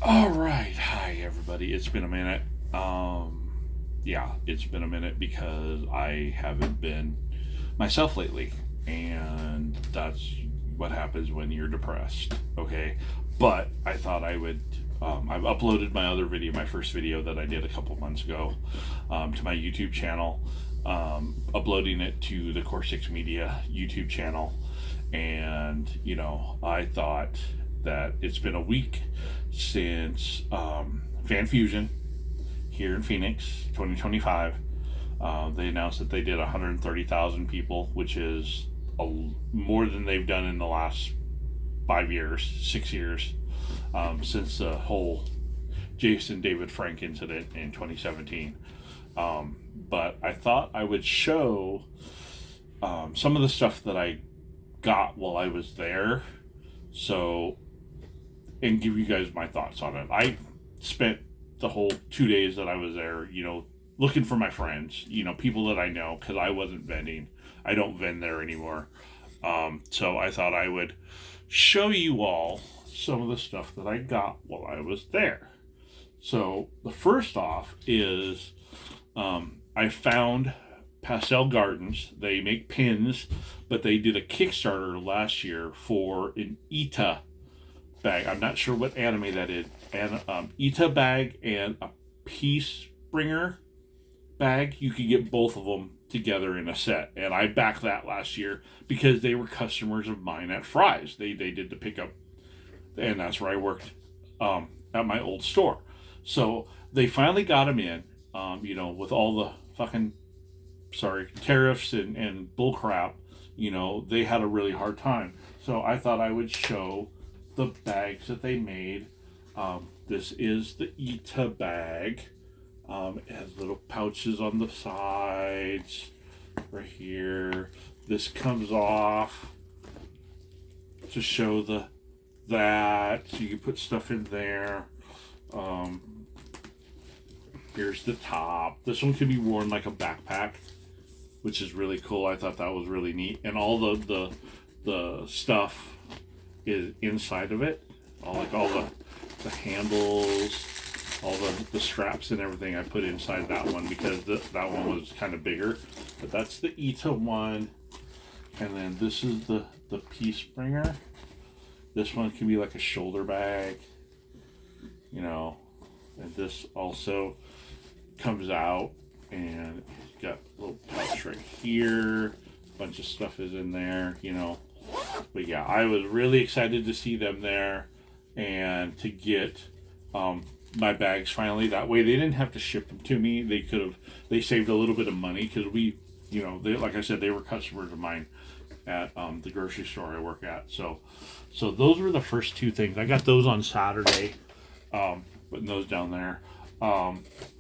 All right, hi everybody. It's been a minute. Yeah, it's been a minute because I haven't been myself lately, and that's what happens when you're depressed. Okay, but I thought I would. I've uploaded my other video, my first video that I did a couple months ago, to my YouTube channel. Uploading it to the Core Six Media YouTube channel, and I thought that it's been a week since Fan Fusion here in Phoenix 2025. They announced that they did 130,000 people, which is more than they've done in the last 5 years, 6 years, since the whole Jason David Frank incident in 2017. But I thought I would show some of the stuff that I got while I was there. So, and give you guys my thoughts on it. I spent the whole 2 days that I was there, looking for my friends, people that I know, because I wasn't vending. I don't vend there anymore. So I thought I would show you all some of the stuff that I got while I was there. So the first off is I found Pastel Gardens. They make pins, but they did a Kickstarter last year for an Ita bag. I'm not sure what anime that is. And Ita bag and a Peace Bringer bag. You could get both of them together in a set. And I backed that last year because they were customers of mine at Fry's. They did the pickup, and that's where I worked at my old store. So they finally got them in, with all the fucking, tariffs and bull crap. They had a really hard time. So I thought I would show the bags that they made. This is the Ita bag. It has little pouches on the sides, right here. This comes off to show that, so you can put stuff in there. Here's the top. This one can be worn like a backpack, which is really cool. I thought that was really neat, and all the stuff is inside of it. All the handles, all the straps and everything I put inside that one because that one was kind of bigger. But that's the Ita one. And then this is the Peace Bringer. This one can be like a shoulder bag, and this also comes out and it's got a little pouch right here. A bunch of stuff is in there, But yeah, I was really excited to see them there and to get my bags finally. That way they didn't have to ship them to me. They saved a little bit of money because like I said, they were customers of mine at the grocery store I work at. So those were the first two things. I got those on Saturday, putting those down there.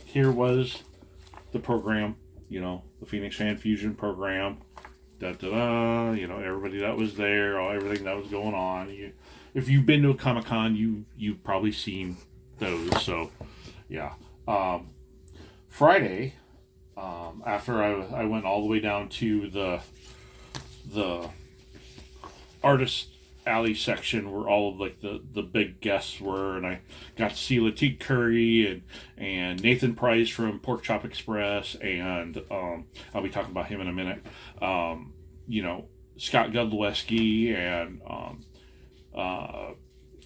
Here was the program, the Phoenix Fan Fusion program. Everybody that was there, everything that was going on. If you've been to a Comic-Con, you've probably seen those. So, yeah. Friday, after I went all the way down to the artist alley section where all of like the big guests were, and I got to see Latique Curry and Nathan Price from Pork Chop Express, and I'll be talking about him in a minute. Scott Godleski and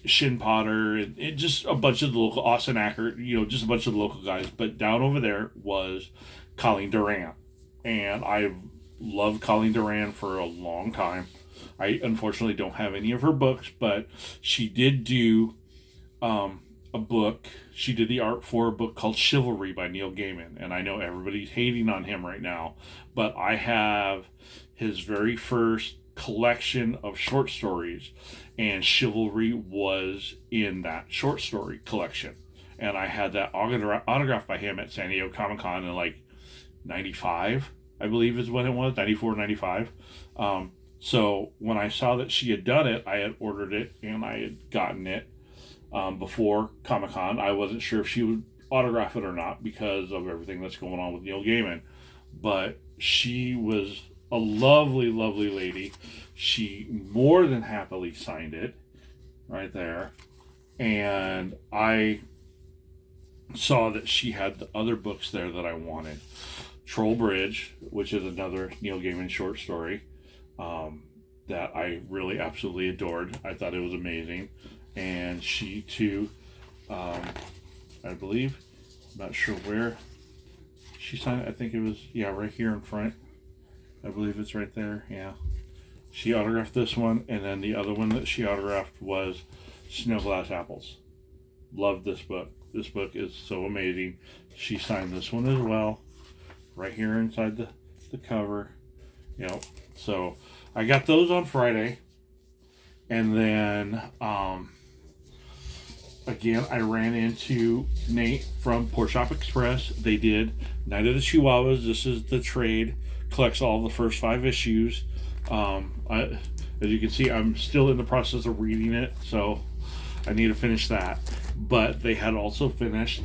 Shin Potter and just a bunch of the local Austin Acker, just a bunch of the local guys. But down over there was Colleen Durant, and I've loved Colleen Durant for a long time. I unfortunately don't have any of her books, but she did do a book. She did the art for a book called Chivalry by Neil Gaiman, and I know everybody's hating on him right now, but I have his very first collection of short stories, and Chivalry was in that short story collection. And I had that autographed by him at San Diego Comic Con in like 95, I believe is when it was, 94, 95. So when I saw that she had done it, I had ordered it and I had gotten it before Comic Con. I wasn't sure if she would autograph it or not because of everything that's going on with Neil Gaiman. But she was a lovely, lovely lady. She more than happily signed it right there. and I saw that she had the other books there that I wanted. Troll Bridge, which is another Neil Gaiman short story um, that I really absolutely adored. I thought it was amazing. And she too, um, I believe, I'm not sure where she signed it. I think it was, yeah, right here in front. I believe it's right there. Yeah. She autographed this one, and then the other one that she autographed was Snow Glass Apples. Loved this book. This book is so amazing. She signed this one as well, right here inside the cover. You know, so I got those on Friday, and then again I ran into Nate from Port Shop Express. They did Night of the Chihuahuas. This is the trade, collects all the first 5 issues. As you can see, I'm still in the process of reading it, so I need to finish that. But they had also finished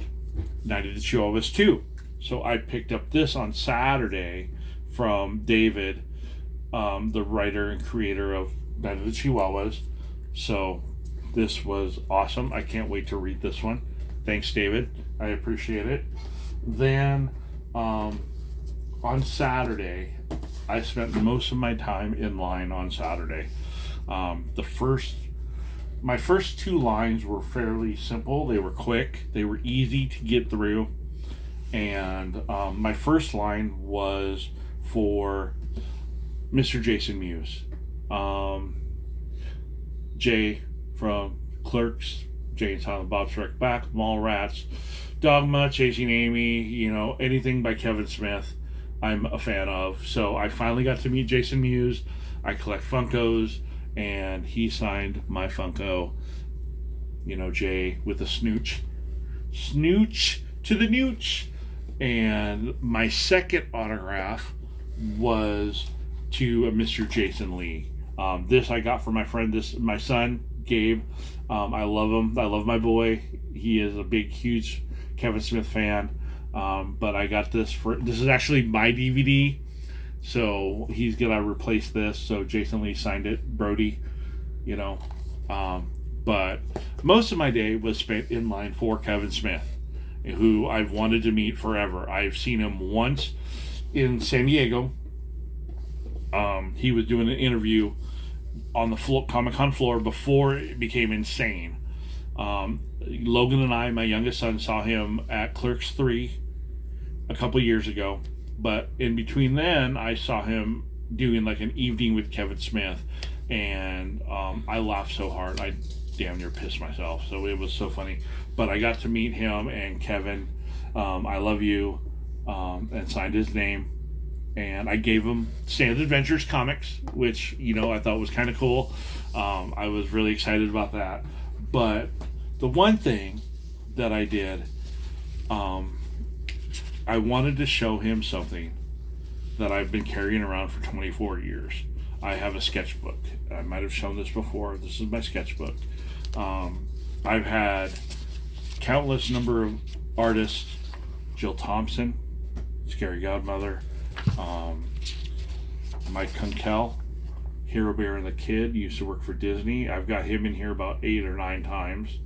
Night of the Chihuahuas 2. So I picked up this on Saturday from David, the writer and creator of Night of the Chihuahuas. So this was awesome. I can't wait to read this one. Thanks, David. I appreciate it. Then on Saturday, I spent most of my time in line on Saturday. My first 2 lines were fairly simple. They were quick. They were easy to get through. And my first line was for Mr. Jason Mewes. Jay from Clerks, Jay and Silent Bob Strike Back, Mallrats, Dogma, Chasing Amy, you know, anything by Kevin Smith, I'm a fan of. So I finally got to meet Jason Mewes. I collect Funkos, and he signed my Funko, you know, Jay with a snooch. Snooch to the nooch. And my second autograph was to a Mr. Jason Lee. This I got from my friend, my son, Gabe. I love him. I love my boy. He is a big, huge Kevin Smith fan. But I got this this is actually my DVD. So he's going to replace this. So Jason Lee signed it. Brody, you know. But most of my day was spent in line for Kevin Smith, who I've wanted to meet forever. I've seen him once in San Diego. He was doing an interview on the Comic-Con floor before it became insane. Logan and I, my youngest son, saw him at Clerks 3 a couple years ago. But in between then, I saw him doing like an evening with Kevin Smith. And I laughed so hard, I damn near pissed myself. So it was so funny. But I got to meet him and Kevin, I love you, and signed his name. And I gave him Stan's Adventures comics, which, you know, I thought was kind of cool. I was really excited about that. But the one thing that I did, I wanted to show him something that I've been carrying around for 24 years. I have a sketchbook. I might have shown this before. This is my sketchbook. I've had countless number of artists. Jill Thompson, Scary Godmother, Mike Kunkel, Hero Bear and the Kid, used to work for Disney. I've got him in here about 8 or 9 times.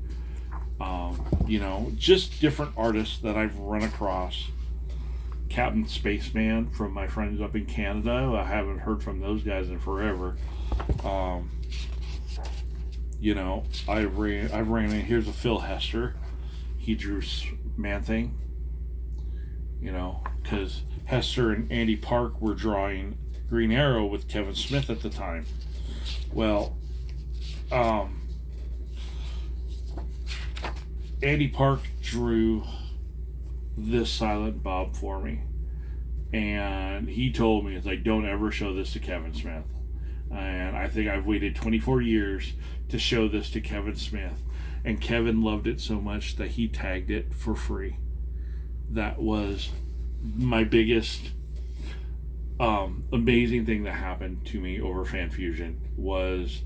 You know, just different artists that I've run across. Captain Spaceman from my friends up in Canada. I haven't heard from those guys in forever. You know, I've ran in. Here's a Phil Hester. He drew Man-Thing. You know, because Hester and Andy Park were drawing Green Arrow with Kevin Smith at the time. Well, Andy Park drew this Silent Bob for me, and he told me, it's like, don't ever show this to Kevin Smith. And I think I've waited 24 years to show this to Kevin Smith, and Kevin loved it so much that he tagged it for free. That was my biggest amazing thing that happened to me over Fan Fusion, was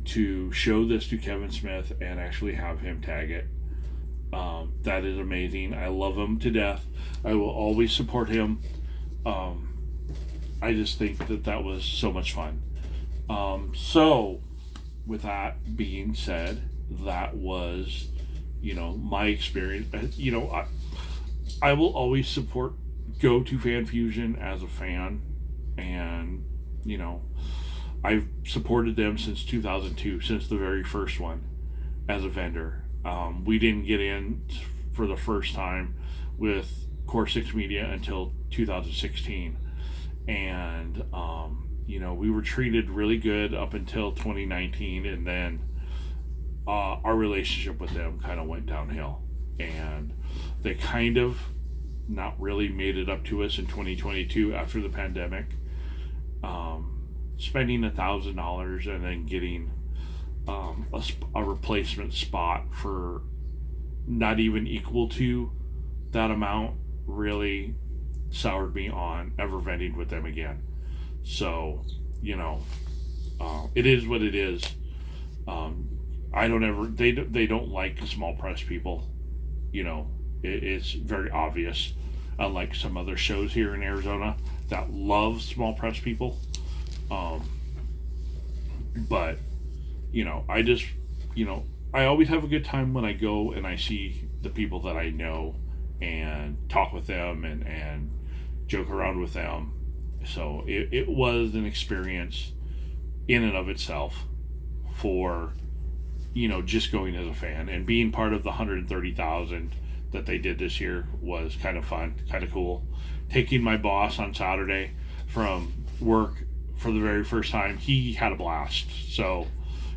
to show this to Kevin Smith and actually have him tag it. That is amazing. I love him to death. I will always support him. I just think that was so much fun. So with that being said, that was, my experience. I will always support Go to Fan Fusion as a fan, and you know, I've supported them since 2002, since the very first one as a vendor. We didn't get in for the first time with Core 6 Media until 2016. And, we were treated really good up until 2019. And then our relationship with them kind of went downhill. And they kind of not really made it up to us in 2022 after the pandemic. Spending $1,000 and then getting a replacement spot for not even equal to that amount really soured me on ever vending with them again. So, it is what it is. I don't ever, they don't like small press people. It's very obvious, unlike some other shows here in Arizona that love small press people. But I just, I always have a good time when I go and I see the people that I know and talk with them and joke around with them. So it was an experience in and of itself for, just going as a fan, and being part of the 130,000 that they did this year was kind of fun, kind of cool. Taking my boss on Saturday from work for the very first time, he had a blast. So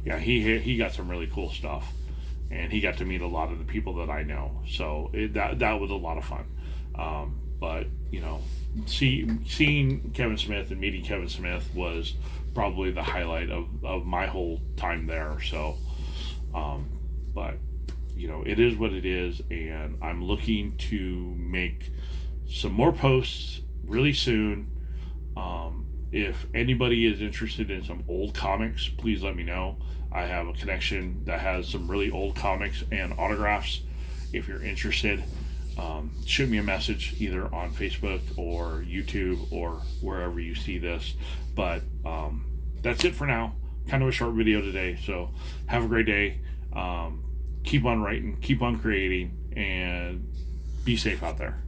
yeah, he got some really cool stuff, and he got to meet a lot of the people that I know. So that was a lot of fun. But seeing Kevin Smith and meeting Kevin Smith was probably the highlight of my whole time there. So, but it is what it is, and I'm looking to make some more posts really soon. If anybody is interested in some old comics, please let me know. I have a connection that has some really old comics and autographs. If you're interested, shoot me a message either on Facebook or YouTube or wherever you see this. But that's it for now. Kind of a short video today. So have a great day. Keep on writing, keep on creating, and be safe out there.